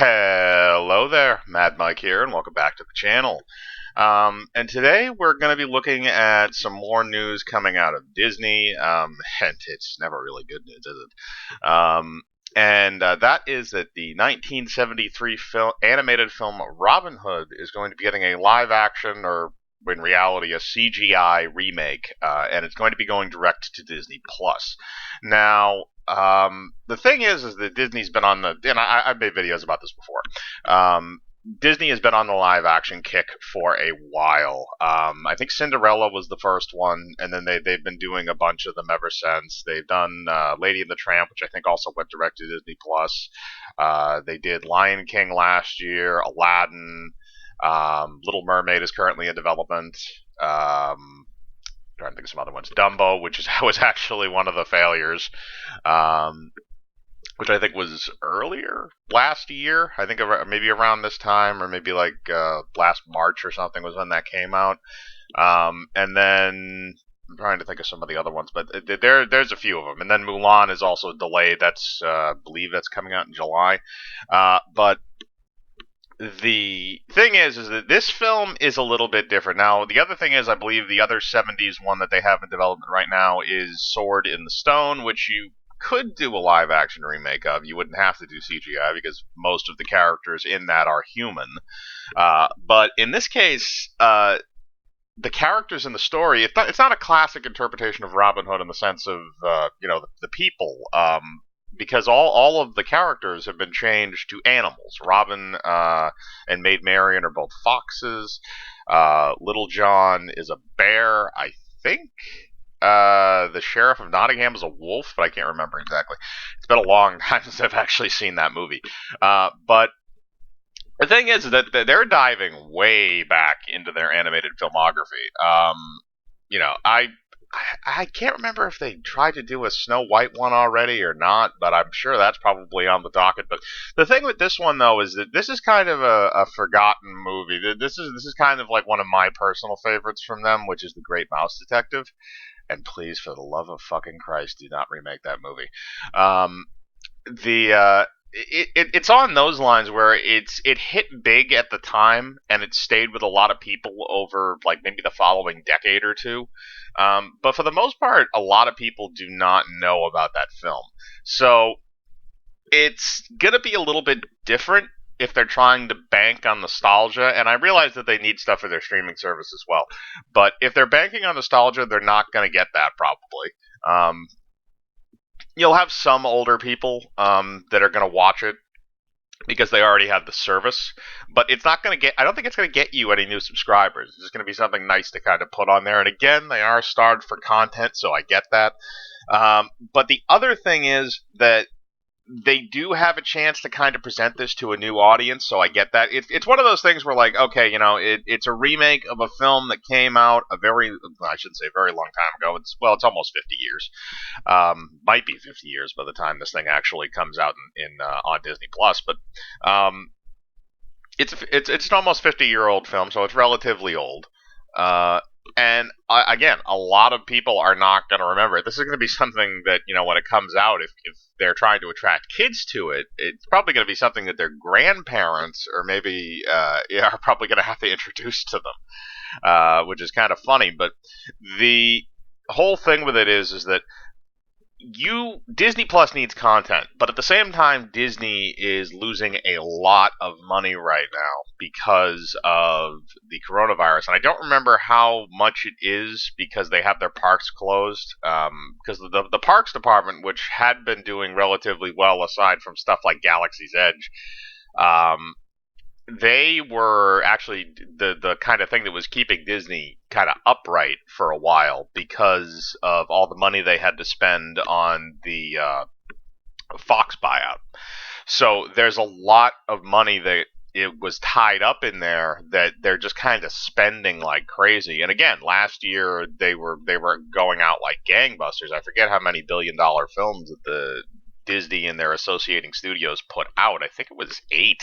Hello there, Mad Mike here, and welcome back to the channel. And today we're going to be looking at some more news coming out of Disney, and it's never really good news, is it? And that is that the 1973 animated film Robin Hood is going to be getting a live action, or in reality, a CGI remake, and it's going to be going direct to Disney Plus. Now, the thing is that Disney's been on the, and I've made videos about this before. Disney has been on the live action kick for a while. I think Cinderella was the first one, and then they've been doing a bunch of them ever since. They've done Lady and the Tramp, which I think also went direct to Disney Plus. They did Lion King last year, Aladdin, Little Mermaid is currently in development. Trying to think of some other ones. Dumbo, which was actually one of the failures, which I think was earlier last year. I think maybe around this time, or maybe like last March or something was when that came out. And then I'm trying to think of some of the other ones, but there's a few of them. And then Mulan is also delayed. That's I believe that's coming out in July. But the thing is that this film is a little bit different. Now, the other thing is, I believe the other 70s one that they have in development right now is Sword in the Stone, which you could do a live action remake of. You wouldn't have to do CGI because most of the characters in that are human. But in this case, the characters in the story, it's not a classic interpretation of Robin Hood in the sense of, the people. Because all of the characters have been changed to animals. Robin and Maid Marian are both foxes. Little John is a bear, I think. The Sheriff of Nottingham is a wolf, but I can't remember exactly. It's been a long time since I've actually seen that movie. But the thing is that they're diving way back into their animated filmography. I can't remember if they tried to do a Snow White one already or not, but I'm sure that's probably on the docket. But the thing with this one, though, is that this is kind of a forgotten movie. This is kind of like one of my personal favorites from them, which is The Great Mouse Detective. And please, for the love of fucking Christ, do not remake that movie. It's on those lines where it hit big at the time and it stayed with a lot of people over like maybe the following decade or two. But for the most part, a lot of people do not know about that film. So it's gonna be a little bit different if they're trying to bank on nostalgia, and I realize that they need stuff for their streaming service as well. But if they're banking on nostalgia, they're not gonna get that probably. You'll have some older people that are going to watch it because they already have the service, but it's not going to I don't think it's going to get you any new subscribers. It's just going to be something nice to kind of put on there. And again, they are starved for content, so I get that. But the other thing is that they do have a chance to kind of present this to a new audience, so I get that. It's one of those things where, like, okay, it's a remake of a film that came out I shouldn't say a very long time ago. It's almost 50 years. Might be 50 years by the time this thing actually comes out in on Disney Plus, but it's an almost 50-year-old film, so it's relatively old. And again, a lot of people are not going to remember it. This is going to be something that, when it comes out, if they're trying to attract kids to it, it's probably going to be something that their grandparents or maybe are probably going to have to introduce to them, which is kind of funny. But the whole thing with it is that Disney Plus needs content, but at the same time, Disney is losing a lot of money right now because of the coronavirus. And I don't remember how much it is because they have their parks closed. Because the parks department, which had been doing relatively well aside from stuff like Galaxy's Edge, they were actually the kind of thing that was keeping Disney kind of upright for a while because of all the money they had to spend on the Fox buyout. So there's a lot of money that it was tied up in there that they're just kind of spending like crazy. And again, last year they were going out like gangbusters. I forget how many billion-dollar films that the Disney and their associating studios put out. I think it was 8.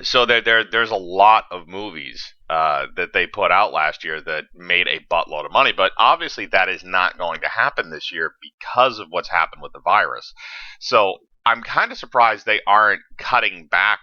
So there's a lot of movies that they put out last year that made a buttload of money, but obviously that is not going to happen this year because of what's happened with the virus. So I'm kind of surprised they aren't cutting back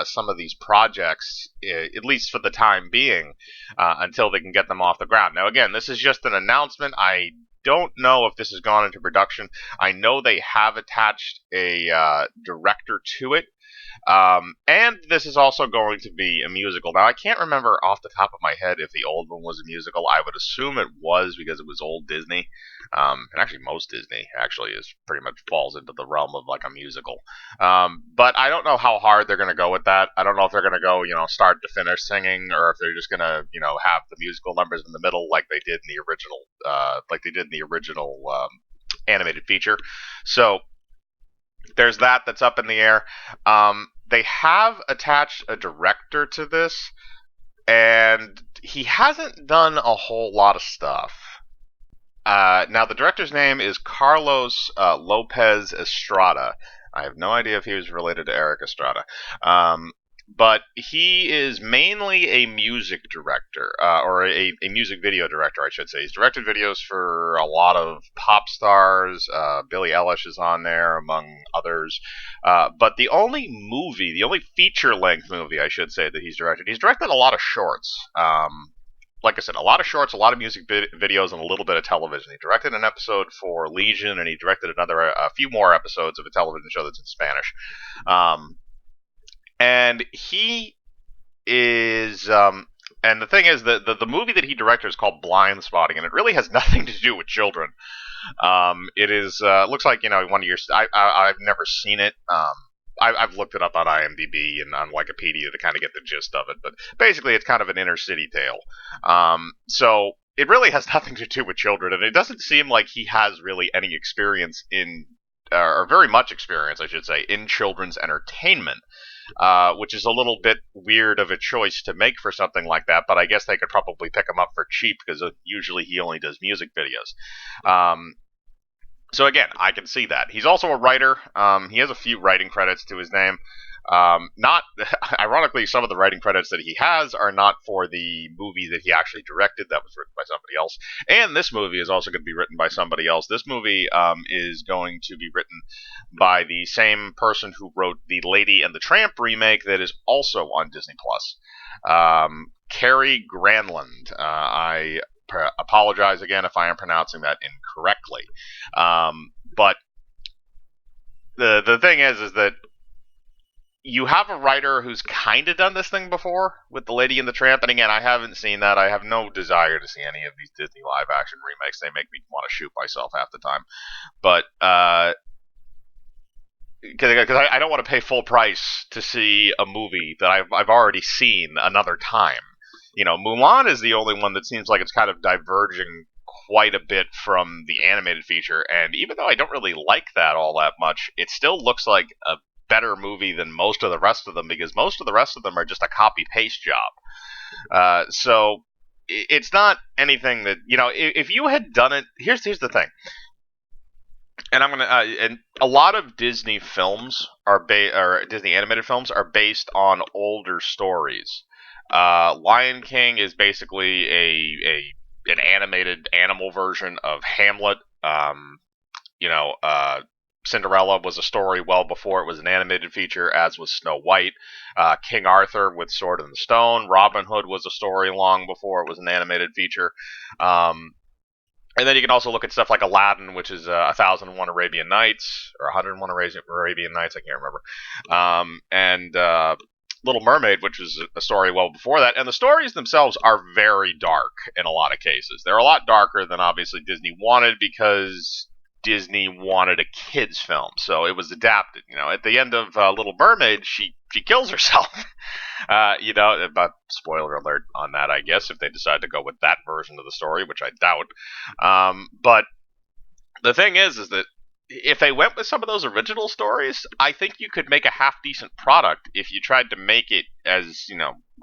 some of these projects, at least for the time being, until they can get them off the ground. Now, again, this is just an announcement. I don't know if this has gone into production. I know they have attached a director to it. And this is also going to be a musical. Now, I can't remember off the top of my head if the old one was a musical. I would assume it was because it was old Disney. And actually, most Disney actually is pretty much falls into the realm of like a musical. But I don't know how hard they're going to go with that. I don't know if they're going to go, start to finish singing, or if they're just going to, have the musical numbers in the middle like they did in the original, animated feature. So there's that's up in the air. They have attached a director to this, and he hasn't done a whole lot of stuff. Now, the director's name is Carlos Lopez Estrada. I have no idea if he was related to Eric Estrada. But he is mainly a music director, or a music video director, I should say. He's directed videos for a lot of pop stars. Billie Eilish is on there, among others. But the only feature-length movie, I should say, that he's directed a lot of shorts. Like I said, a lot of shorts, a lot of music videos, and a little bit of television. He directed an episode for Legion, and he directed a few more episodes of a television show that's in Spanish. And he is, and the thing is, the movie that he directed is called Blind Spotting, and it really has nothing to do with children. It is, looks like, one of your, I've never seen it. I've looked it up on IMDb and on Wikipedia to kind of get the gist of it, but basically it's kind of an inner city tale. So it really has nothing to do with children, and it doesn't seem like he has really any experience or very much experience, I should say, in children's entertainment. Which is a little bit weird of a choice to make for something like that, but I guess they could probably pick him up for cheap because usually he only does music videos. So again, I can see that. He's also a writer. He has a few writing credits to his name. Not ironically, some of the writing credits that he has are not for the movie that he actually directed. That was written by somebody else. And this movie is also going to be written by somebody else. This movie is going to be written by the same person who wrote the Lady and the Tramp remake that is also on Disney Plus. Cary Granlund. I apologize again if I am pronouncing that incorrectly. But the thing is that you have a writer who's kind of done this thing before with The Lady and the Tramp, and again, I haven't seen that. I have no desire to see any of these Disney live-action remakes. They make me want to shoot myself half the time. But because I don't want to pay full price to see a movie that I've already seen another time. Mulan is the only one that seems like it's kind of diverging quite a bit from the animated feature, and even though I don't really like that all that much, it still looks like a better movie than most of the rest of them, because most of the rest of them are just a copy-paste job. So it's not anything that, if you had done it, here's the thing. And and a lot of Disney films or Disney animated films are based on older stories. Lion King is basically an animated animal version of Hamlet. Cinderella was a story well before it was an animated feature, as was Snow White. King Arthur with Sword in the Stone. Robin Hood was a story long before it was an animated feature. And then you can also look at stuff like Aladdin, which is 1001 Arabian Nights, or 101 Arabian Nights, I can't remember. And Little Mermaid, which was a story well before that. And the stories themselves are very dark in a lot of cases. They're a lot darker than obviously Disney wanted, because Disney wanted a kids film, so it was adapted. At the end of Little Mermaid, she kills herself. But spoiler alert on that, I guess, if they decide to go with that version of the story, which I doubt. But the thing is that if they went with some of those original stories, I think you could make a half-decent product if you tried to make it as,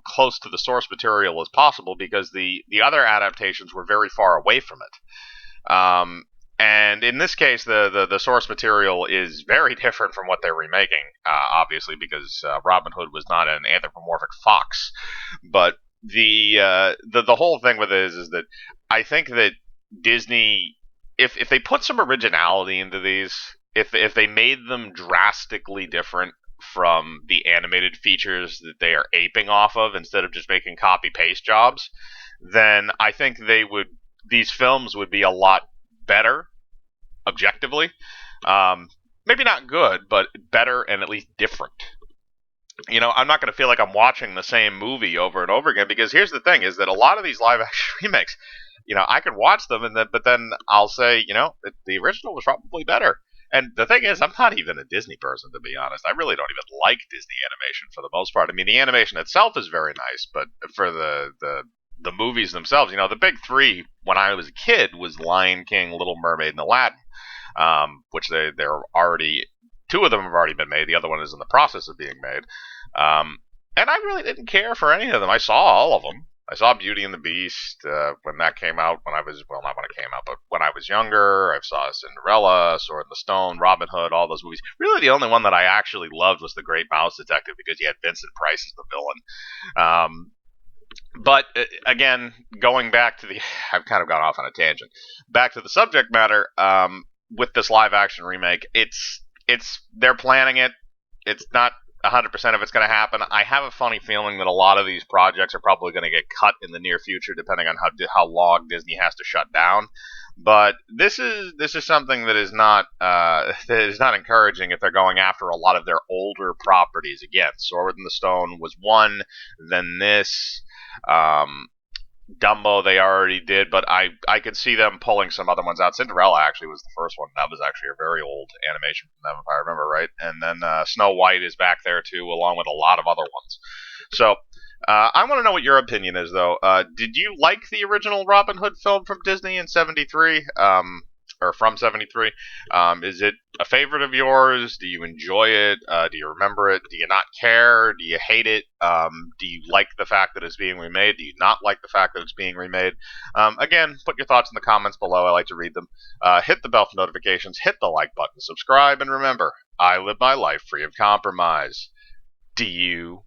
close to the source material as possible, because the other adaptations were very far away from it. And in this case, the source material is very different from what they're remaking, obviously, because Robin Hood was not an anthropomorphic fox. But the whole thing with it is that I think that Disney, if they put some originality into these, if they made them drastically different from the animated features that they are aping off of instead of just making copy paste jobs, then I think these films would be a lot better objectively. Um, Maybe not good, but better and at least different. I'm not going to feel like I'm watching the same movie over and over again, because here's the thing: is that a lot of these live action remakes, I can watch them but then I'll say, the original was probably better. And the thing is, I'm not even a Disney person, to be honest. I really don't even like Disney animation for the most part. I mean, the animation itself is very nice, but for the movies themselves, the big three when I was a kid was Lion King, Little Mermaid, and Aladdin, which they're already, two of them have already been made. The other one is in the process of being made. Um, and I really didn't care for any of them. I saw all of them. I saw Beauty and the Beast when that came out. When I was, well, not when it came out, but when I was younger. I saw Cinderella, Sword in the Stone, Robin Hood, all those movies. Really, the only one that I actually loved was The Great Mouse Detective, because you had Vincent Price as the villain. But again, going back to the, I've kind of gone off on a tangent. Back to the subject matter. With this live action remake, it's they're planning it. It's not 100% if it's going to happen. I have a funny feeling that a lot of these projects are probably going to get cut in the near future, depending on how long Disney has to shut down. But this is something that is not encouraging if they're going after a lot of their older properties again. Sword in the Stone was one, then this. Um, Dumbo they already did, but I could see them pulling some other ones out. Cinderella actually was the first one. That was actually a very old animation from them, if I remember right. And then Snow White is back there too, along with a lot of other ones. So I want to know what your opinion is, though. Did you like the original Robin Hood film from Disney in '73? Or from '73? Is it a favorite of yours? Do you enjoy it? Do you remember it? Do you not care? Do you hate it? Do you like the fact that it's being remade? Do you not like the fact that it's being remade? Again, put your thoughts in the comments below. I like to read them. Hit the bell for notifications, hit the like button, subscribe, and remember, I live my life free of compromise. Do you?